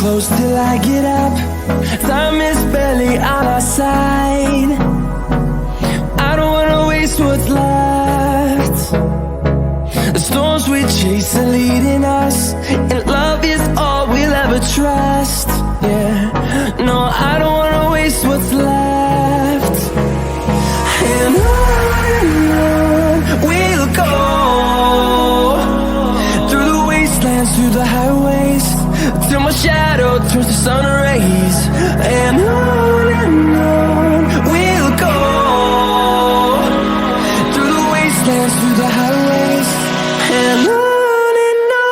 close till I get up. Time is barely on our side. I don't wanna waste what's left. The storms we chase are leading us, and love is all we'll ever trust. Yeah, no, I don't wanna waste what's left. And on we'll go, through the wastelands, through the highways, till my shadow turns to sun rays. And on we'll go, through the wastelands, through the highways, and on we'll go.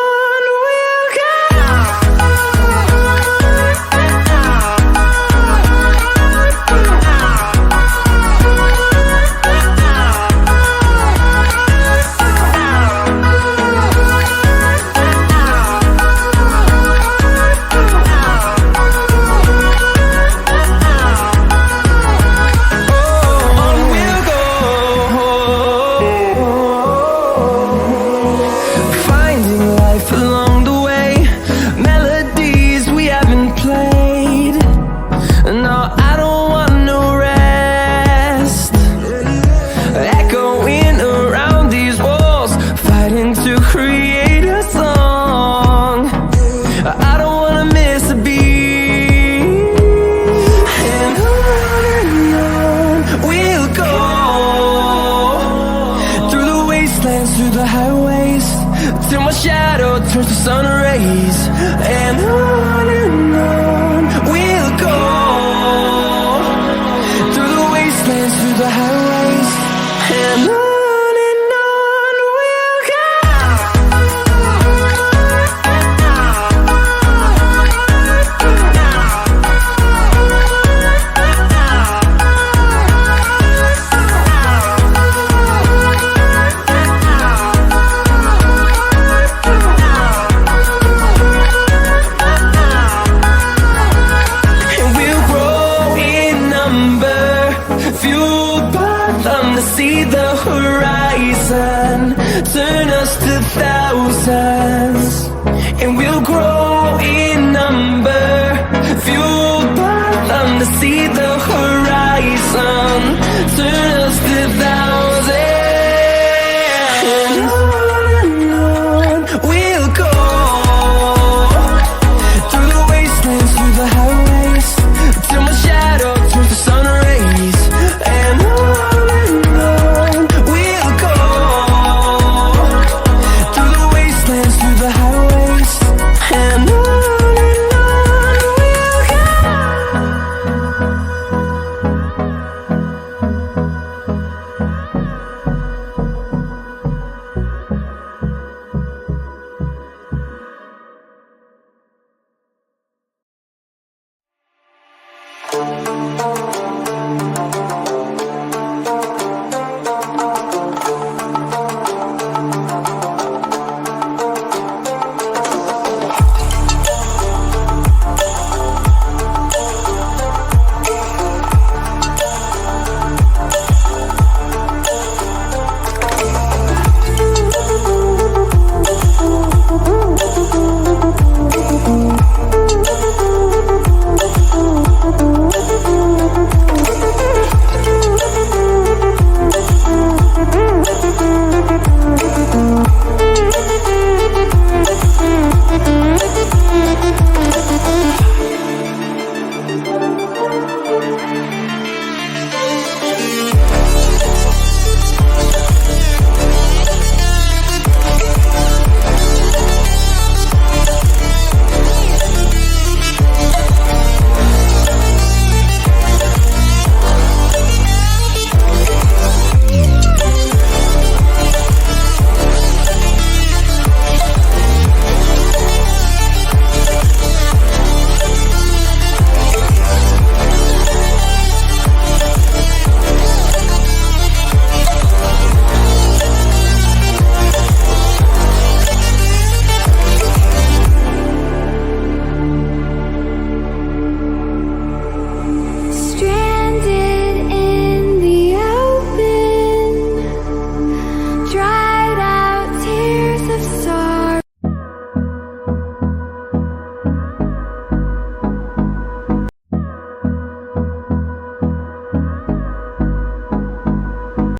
Through the highways, till my shadow turns to sun rays. And on we'll go, through the wastelands, through the highways, and on we'll go. See the horizon, turn us to thousands, and we'll grow in number, fueled by them to see the horizon, turn